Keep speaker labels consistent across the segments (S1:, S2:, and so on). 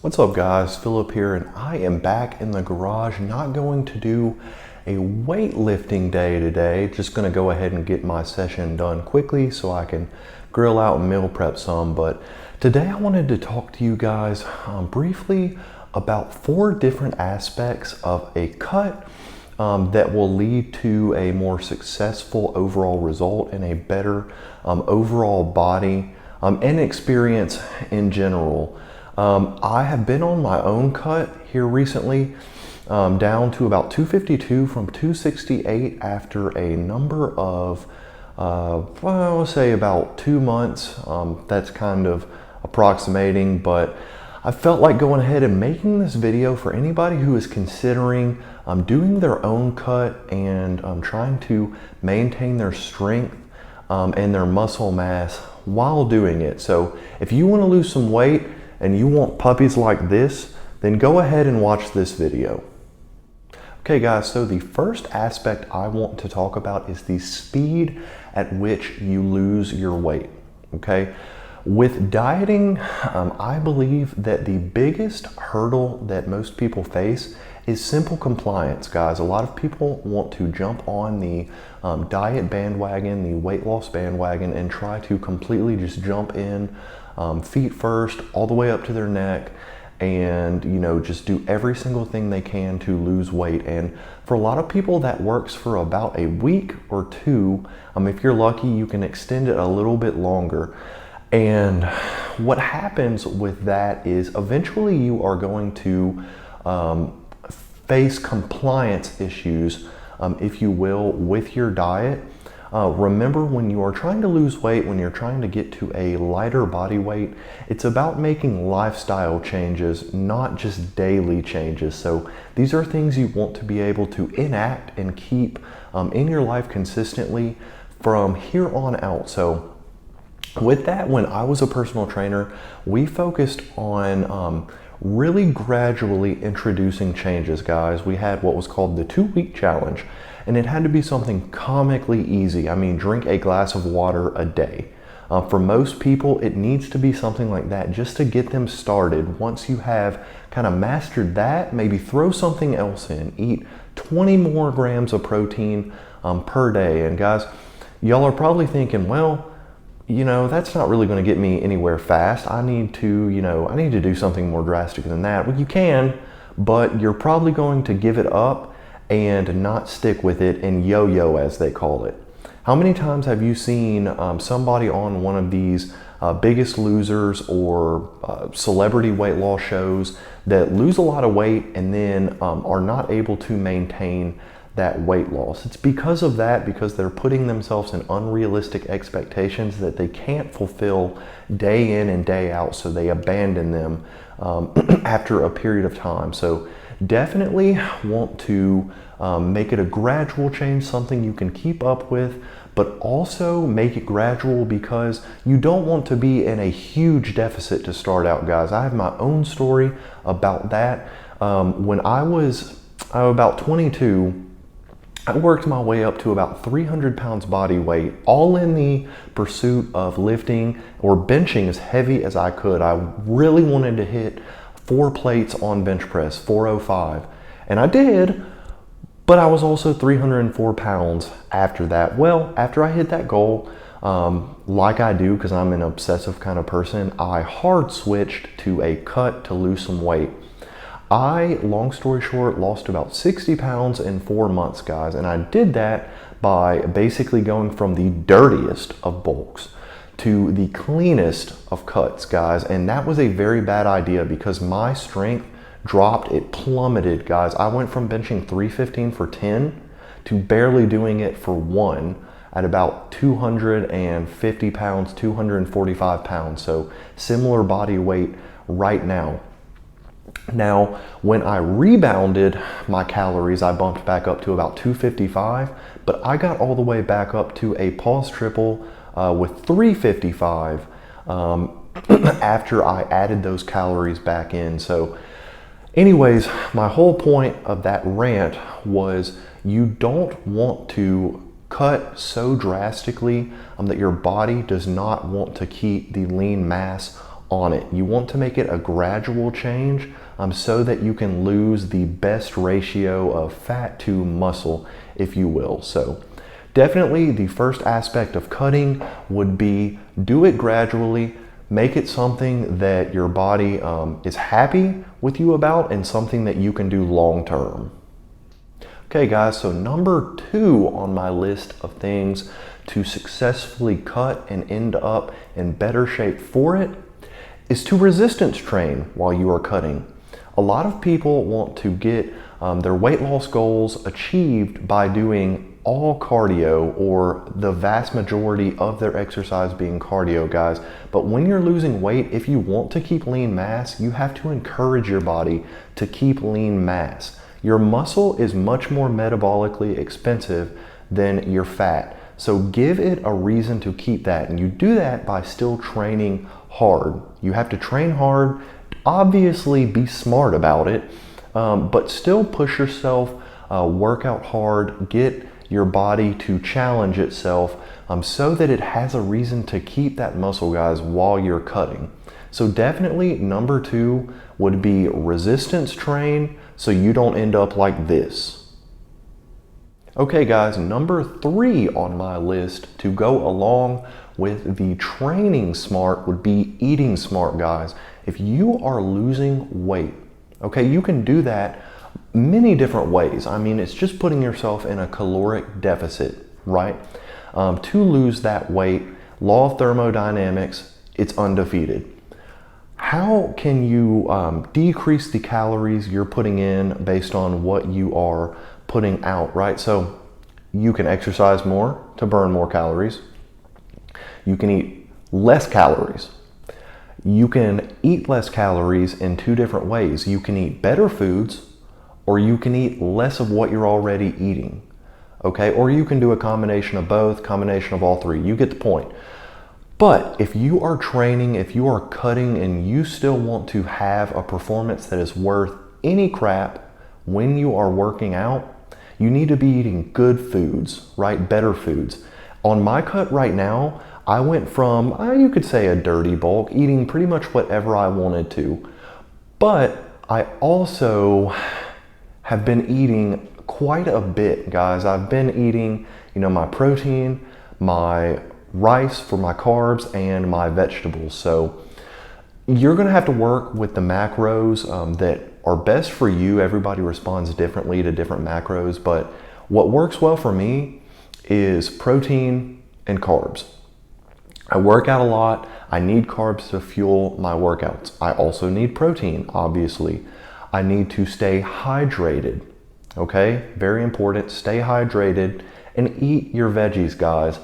S1: What's up guys, Philip here, and I am back in the garage, not going to do a weightlifting day today, just gonna go ahead and get my session done quickly so I can grill out and meal prep some. But today I wanted to talk to you guys briefly about 4 different aspects of a cut that will lead to a more successful overall result and a better overall body and experience in general. I have been on my own cut here recently, down to about 252 from 268 after a number of, I would say about 2 months. That's kind of approximating, but I felt like going ahead and making this video for anybody who is considering doing their own cut and trying to maintain their strength and their muscle mass while doing it. So if you want to lose some weight and you want puppies like this, then go ahead and watch this video. Okay guys, so the first aspect I want to talk about is the speed at which you lose your weight, okay? With dieting, I believe that the biggest hurdle that most people face is simple compliance, guys. A lot of people want to jump on the diet bandwagon, the weight loss bandwagon, and try to completely just jump in feet first, all the way up to their neck, and just do every single thing they can to lose weight. And for a lot of people that works for about a week or two. If you're lucky, you can extend it a little bit longer. And what happens with that is eventually you are going to face compliance issues, if you will, with your diet. Remember, when you are trying to lose weight, when you're trying to get to a lighter body weight, it's about making lifestyle changes, not just daily changes. So these are things you want to be able to enact and keep in your life consistently from here on out. So with that, when I was a personal trainer, we focused on really gradually introducing changes, guys. We had what was called the 2-week challenge, and it had to be something comically easy. I mean, drink a glass of water a day. For most people, it needs to be something like that just to get them started. Once you have kind of mastered that, maybe throw something else in. Eat 20 more grams of protein per day. And guys, y'all are probably thinking, well, that's not really going to get me anywhere fast. I need to do something more drastic than that. Well, you can, but you're probably going to give it up and not stick with it and yo-yo, as they call it. How many times have you seen somebody on one of these Biggest Losers or celebrity weight loss shows that lose a lot of weight and then are not able to maintain that weight loss? It's because of that, because they're putting themselves in unrealistic expectations that they can't fulfill day in and day out, so they abandon them after a period of time. So definitely want to make it a gradual change, something you can keep up with, but also make it gradual because you don't want to be in a huge deficit to start out, guys. I have my own story about that. When I was about 22, I worked my way up to about 300 pounds body weight, all in the pursuit of lifting or benching as heavy as I could. I really wanted to hit 4 plates on bench press, 405. And I did, but I was also 304 pounds after that. Well, after I hit that goal, like I do, because I'm an obsessive kind of person, I hard switched to a cut to lose some weight. I, long story short, lost about 60 pounds in 4 months, guys. And I did that by basically going from the dirtiest of bulks to the cleanest of cuts, guys. And that was a very bad idea because my strength dropped. It plummeted, guys. I went from benching 315 for 10 to barely doing it for 1 at about 250 pounds, 245 pounds. So similar body weight right now. Now, when I rebounded my calories, I bumped back up to about 255, but I got all the way back up to a pause triple with 355 after I added those calories back in. So anyways, my whole point of that rant was you don't want to cut so drastically that your body does not want to keep the lean mass on it. You want to make it a gradual change so that you can lose the best ratio of fat to muscle, if you will. So definitely the first aspect of cutting would be do it gradually, make it something that your body is happy with you about and something that you can do long term. Okay guys, so number 2 on my list of things to successfully cut and end up in better shape for it is to resistance train while you are cutting. A lot of people want to get their weight loss goals achieved by doing all cardio, or the vast majority of their exercise being cardio, guys. But when you're losing weight, if you want to keep lean mass, you have to encourage your body to keep lean mass. Your muscle is much more metabolically expensive than your fat. So give it a reason to keep that. And you do that by still training hard. You have to train hard, obviously be smart about it, but still push yourself, work out hard, get your body to challenge itself so that it has a reason to keep that muscle, guys, while you're cutting. So definitely number 2 would be resistance train so you don't end up like this. Okay guys, number 3 on my list to go along with the training smart would be eating smart, guys. If you are losing weight, okay, you can do that many different ways. I mean, it's just putting yourself in a caloric deficit, right? To lose that weight, law of thermodynamics, it's undefeated. How can you decrease the calories you're putting in based on what you are putting out, right? So you can exercise more to burn more calories. You can eat less calories. You can eat less calories in 2 different ways. You can eat better foods, or you can eat less of what you're already eating, okay? Or you can do a combination of both, combination of all 3. You get the point. But if you are training, if you are cutting, and you still want to have a performance that is worth any crap when you are working out, you need to be eating good foods, right? Better foods. On my cut right now, I went from, you could say, a dirty bulk, eating pretty much whatever I wanted to. But I also have been eating quite a bit, guys. I've been eating, my protein, my rice for my carbs, and my vegetables. So you're gonna have to work with the macros that are best for you. Everybody responds differently to different macros, but what works well for me is protein and carbs. I work out a lot. I need carbs to fuel my workouts. I also need protein, obviously. I need to stay hydrated, okay? Very important, stay hydrated and eat your veggies, guys.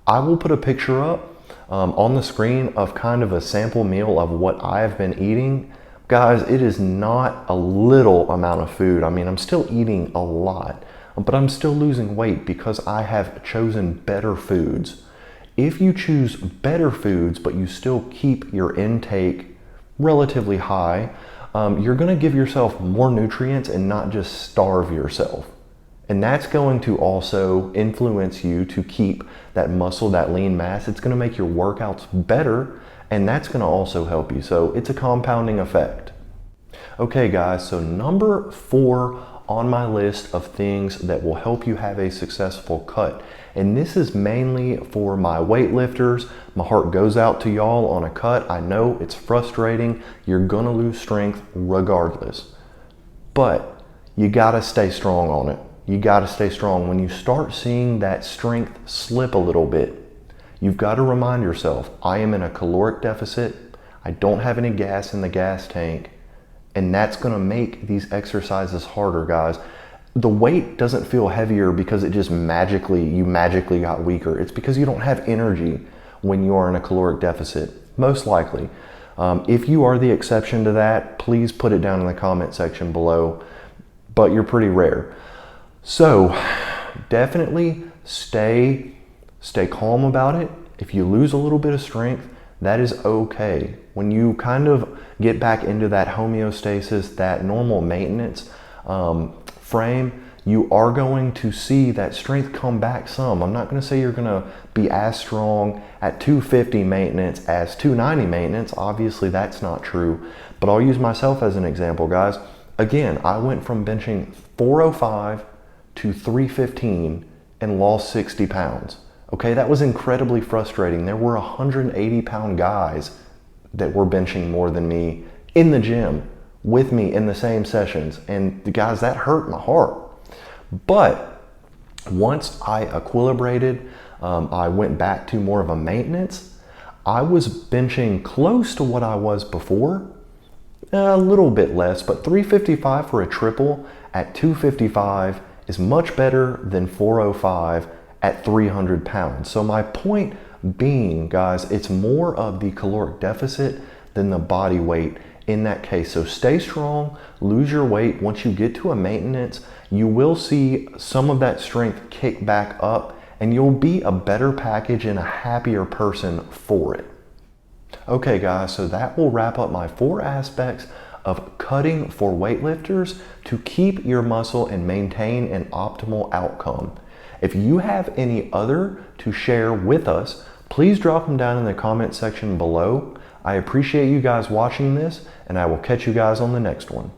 S1: I will put a picture up on the screen of kind of a sample meal of what I've been eating. Guys, it is not a little amount of food. I mean, I'm still eating a lot, but I'm still losing weight because I have chosen better foods. If you choose better foods, but you still keep your intake relatively high, you're gonna give yourself more nutrients and not just starve yourself. And that's going to also influence you to keep that muscle, that lean mass. It's gonna make your workouts better, and that's gonna also help you. So it's a compounding effect. Okay guys, so number 4 on my list of things that will help you have a successful cut. And this is mainly for my weightlifters. My heart goes out to y'all on a cut. I know it's frustrating. You're gonna lose strength regardless. But you gotta stay strong on it. You gotta stay strong. When you start seeing that strength slip a little bit, you've gotta remind yourself, I am in a caloric deficit. I don't have any gas in the gas tank. And that's gonna make these exercises harder, guys. The weight doesn't feel heavier because it just you magically got weaker. It's because you don't have energy when you are in a caloric deficit, most likely. If you are the exception to that, please put it down in the comment section below, but you're pretty rare. So definitely stay calm about it. If you lose a little bit of strength, that is okay. When you kind of get back into that homeostasis, that normal maintenance frame, you are going to see that strength come back some. I'm not going to say you're going to be as strong at 250 maintenance as 290 maintenance. Obviously, that's not true. But I'll use myself as an example, guys. Again, I went from benching 405 to 315 and lost 60 pounds. Okay, that was incredibly frustrating. There were 180-pound guys that were benching more than me in the gym with me in the same sessions. And the guys, that hurt my heart. But once I equilibrated, I went back to more of a maintenance. I was benching close to what I was before, a little bit less, but 355 for a triple at 255 is much better than 405 at 300 pounds. So my point being, guys, it's more of the caloric deficit than the body weight in that case. So stay strong, lose your weight. Once you get to a maintenance, you will see some of that strength kick back up and you'll be a better package and a happier person for it. Okay guys, so that will wrap up my 4 aspects of cutting for weightlifters to keep your muscle and maintain an optimal outcome. If you have any other to share with us, please drop them down in the comment section below. I appreciate you guys watching this, and I will catch you guys on the next one.